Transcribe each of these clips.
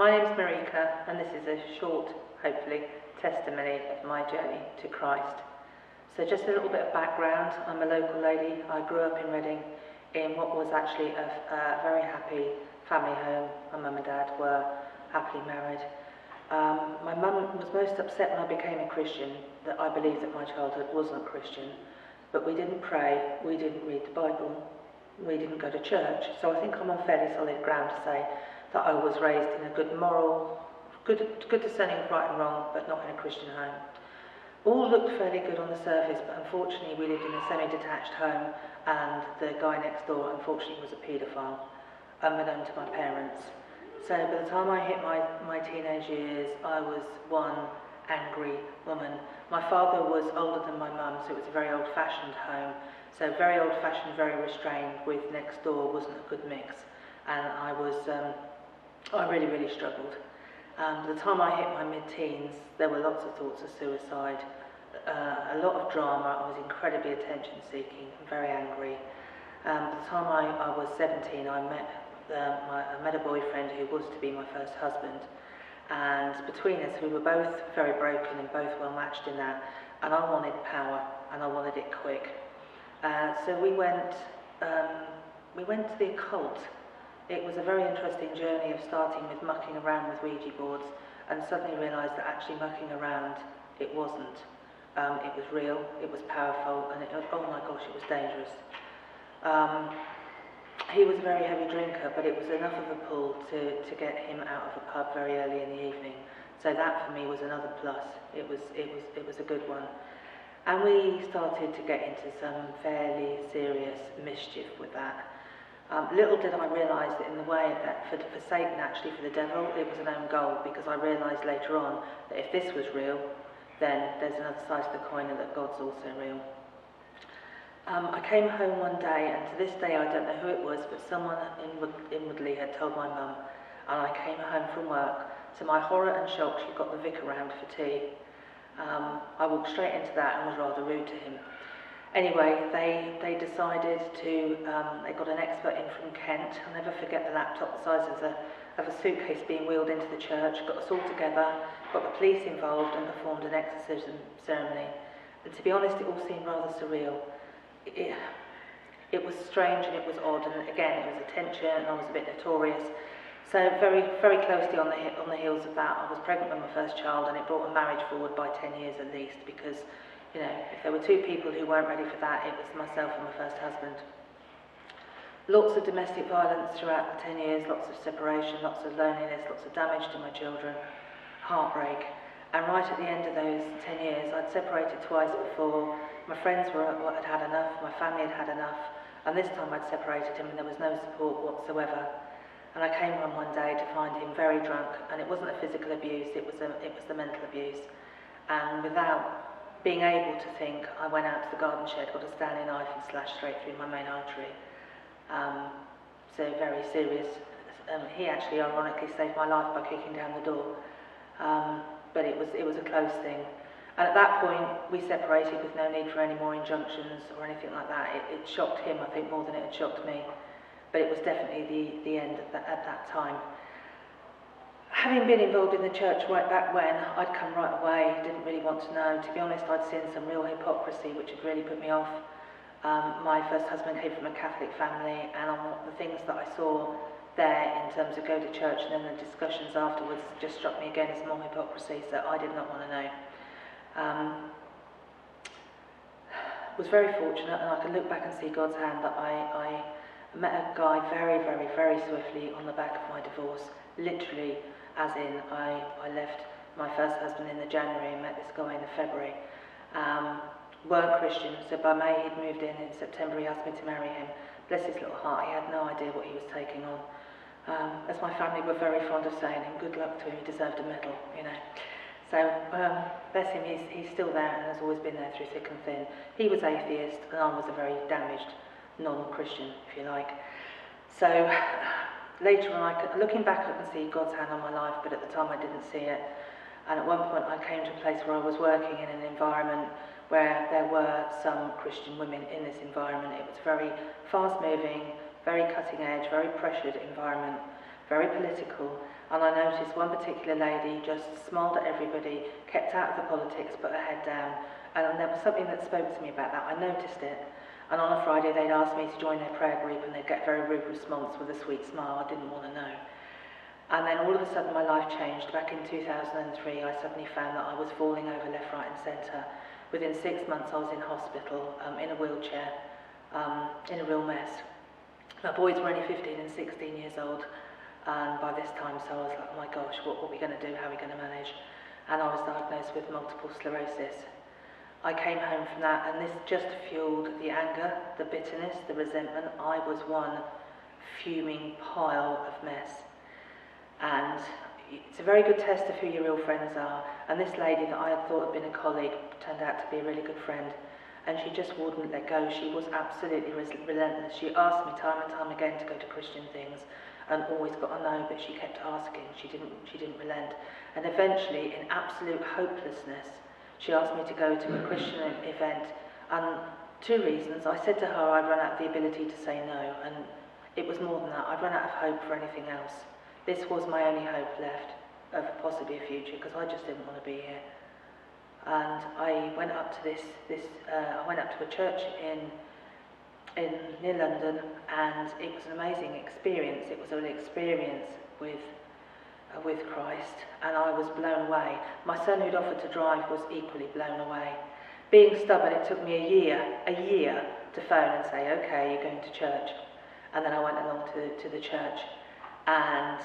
My name's Marika, and this is a short, hopefully, testimony of my journey to Christ. So just a little bit of background. I'm a local lady. I grew up in Reading in what was actually a very happy family home. My mum and dad were happily married. My mum was most upset when I became a Christian that I believed that my childhood wasn't Christian, but we didn't pray, we didn't read the Bible, we didn't go to church, so I think I'm on fairly solid ground to say that I was raised in a good moral, good discerning of right and wrong, but not in a Christian home. All looked fairly good on the surface, but unfortunately we lived in a semi-detached home, and the guy next door unfortunately was a paedophile, unbeknown to my parents. So by the time I hit my teenage years, I was one angry woman. My father was older than my mum, so it was a very old-fashioned home. So very old-fashioned, very restrained, with next door wasn't a good mix. And I really struggled. By the time I hit my mid-teens, there were lots of thoughts of suicide, a lot of drama. I was incredibly attention-seeking and very angry. By the time I was 17, I met a boyfriend who was to be my first husband. And between us, we were both very broken and both well matched in that. And I wanted power, and I wanted it quick. So we went to the occult. It was a very interesting journey of starting with mucking around with Ouija boards and suddenly realised that actually mucking around, it wasn't. It was real, it was powerful, and oh my gosh, it was dangerous. He was a very heavy drinker, but it was enough of a pull to get him out of a pub very early in the evening. So that for me was another plus. It was a good one. And we started to get into some fairly serious mischief with that. Little did I realise that in the way that for Satan, actually for the devil, it was an own goal, because I realised later on that if this was real, then there's another side to the coin, and that God's also real. I came home one day, and to this day I don't know who it was, but someone inwardly had told my mum, and I came home from work. To my horror and shock, she got the vicar round for tea. I walked straight into that and was rather rude to him. Anyway, they decided to, they got an expert in from Kent. I'll never forget the laptop the size of a suitcase being wheeled into the church, got us all together, got the police involved and performed an exorcism ceremony. And to be honest, it all seemed rather surreal. It was strange and it was odd, and again, it was attention, and I was a bit notorious. So very closely on the heels of that, I was pregnant with my first child, and it brought a marriage forward by 10 years at least, because you know, if there were two people who weren't ready for that, it was myself and my first husband. Lots of domestic violence throughout the 10 years, lots of separation, lots of loneliness, lots of damage to my children, heartbreak. And right at the end of those 10 years, I'd separated twice before. My friends had had enough, my family had had enough, and this time I'd separated him and there was no support whatsoever. And I came home one day to find him very drunk, and it wasn't a physical abuse, it was the mental abuse. And without being able to think, I went out to the garden shed, got a Stanley knife and slashed straight through my main artery. So very serious. He actually ironically saved my life by kicking down the door. But it was a close thing. And at that point, we separated with no need for any more injunctions or anything like that. It shocked him, I think, more than it had shocked me. But it was definitely the end at that time. Having been involved in the church right back when, I'd come right away, didn't really want to know. To be honest, I'd seen some real hypocrisy which had really put me off. My first husband came from a Catholic family, and on the things that I saw there in terms of go to church and then the discussions afterwards just struck me again as more hypocrisy, so I did not want to know. Was very fortunate, and I can look back and see God's hand, that I met a guy very swiftly on the back of my divorce, literally. As in, I left my first husband in the January and met this guy in the February. Weren't Christian, so by May he'd moved in September he asked me to marry him. Bless his little heart, he had no idea what he was taking on. As my family were very fond of saying, and good luck to him, he deserved a medal, you know. So, bless him, he's still there and has always been there through thick and thin. He was atheist and I was a very damaged non-Christian, if you like. So, later on, looking back, I can see God's hand on my life, but at the time I didn't see it. And at one point I came to a place where I was working in an environment where there were some Christian women in this environment. It was very fast-moving, very cutting-edge, very pressured environment, very political, And I noticed one particular lady just smiled at everybody, kept out of the politics, put her head down. And there was something that spoke to me about that. I noticed it. And on a Friday, they'd ask me to join their prayer group, and they'd get a very rude response with a sweet smile. I didn't want to know. And then all of a sudden, my life changed. Back in 2003, I suddenly found that I was falling over left, right, and centre. Within 6 months, I was in hospital, in a wheelchair, in a real mess. My boys were only 15 and 16 years old. And by this time, so I was like, oh my gosh, what are we going to do? How are we going to manage? And I was diagnosed with multiple sclerosis. I came home from that, and this just fueled the anger, the bitterness, the resentment. I was one fuming pile of mess. And it's a very good test of who your real friends are. And this lady that I had thought had been a colleague turned out to be a really good friend. And she just wouldn't let go. She was absolutely relentless. She asked me time and time again to go to Christian things, and always got a no, but she kept asking. She didn't relent. And eventually, in absolute hopelessness, she asked me to go to a Christian event. And 2 reasons. I said to her I'd run out of the ability to say no, and it was more than that. I'd run out of hope for anything else. This was my only hope left of possibly a future, because I just didn't want to be here. And I went up to I went up to a church near London, and it was an amazing experience. It was an experience with Christ, and I was blown away. My son, who'd offered to drive, was equally blown away. Being stubborn, it took me a year to phone and say, okay, you're going to church. And then I went along to the church, and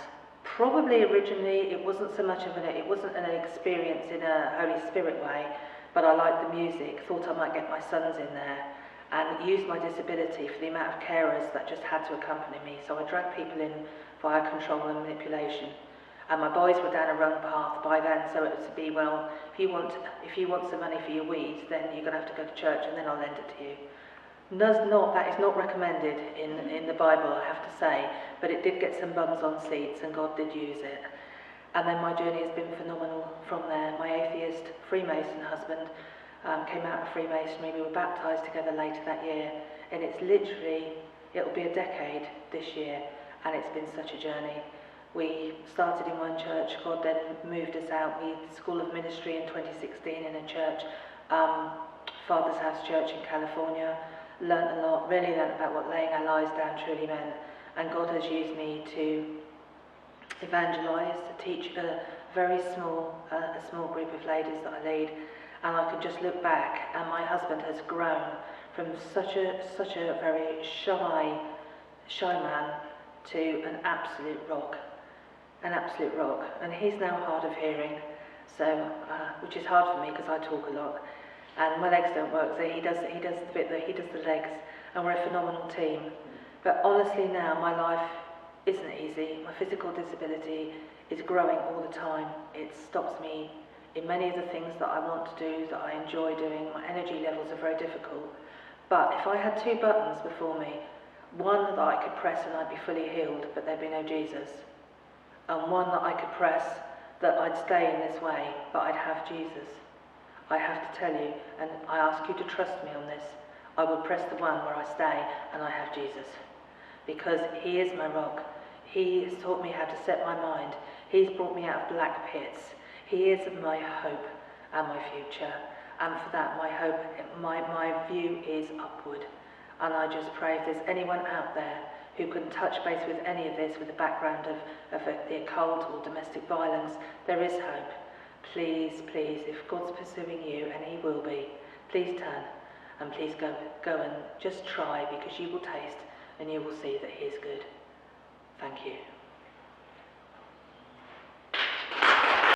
probably originally it wasn't an experience in a Holy Spirit way, but I liked the music, thought I might get my sons in there, and used my disability for the amount of carers that just had to accompany me. So I dragged people in via control and manipulation. And my boys were down a rung path by then, so it was to be, well, if you want some money for your weeds, then you're going to have to go to church, and then I'll lend it to you. That is not recommended in the Bible, I have to say, but it did get some bums on seats, and God did use it. And then my journey has been phenomenal from there. My atheist Freemason husband came out of Freemasonry. We were baptised together later that year, and it'll be a decade this year, and it's been such a journey. We started in one church. God then moved us out. We did School of Ministry in 2016 in a church, Father's House Church in California. Learned a lot, really learned about what laying our lives down truly meant. And God has used me to evangelise, to teach a very small group of ladies that I lead. And I can just look back, and my husband has grown from such a very shy man to an absolute rock. And he's now hard of hearing, so which is hard for me because I talk a lot, and my legs don't work. So he does the legs, and we're a phenomenal team. But honestly, now my life isn't easy. My physical disability is growing all the time. It stops me in many of the things that I want to do, that I enjoy doing. My energy levels are very difficult. But if I had 2 buttons before me, one that I could press and I'd be fully healed, but there'd be no Jesus. And one that I could press that I'd stay in this way, but I'd have Jesus. I have to tell you, and I ask you to trust me on this, I would press the one where I stay and I have Jesus. Because he is my rock. He has taught me how to set my mind. He's brought me out of black pits. He is my hope and my future. And for that, my hope, my view is upward. And I just pray if there's anyone out there who can touch base with any of this, with the background of the occult or domestic violence, there is hope. Please, please, if God's pursuing you, and he will be, please turn and please go and just try, because you will taste and you will see that he is good. Thank you.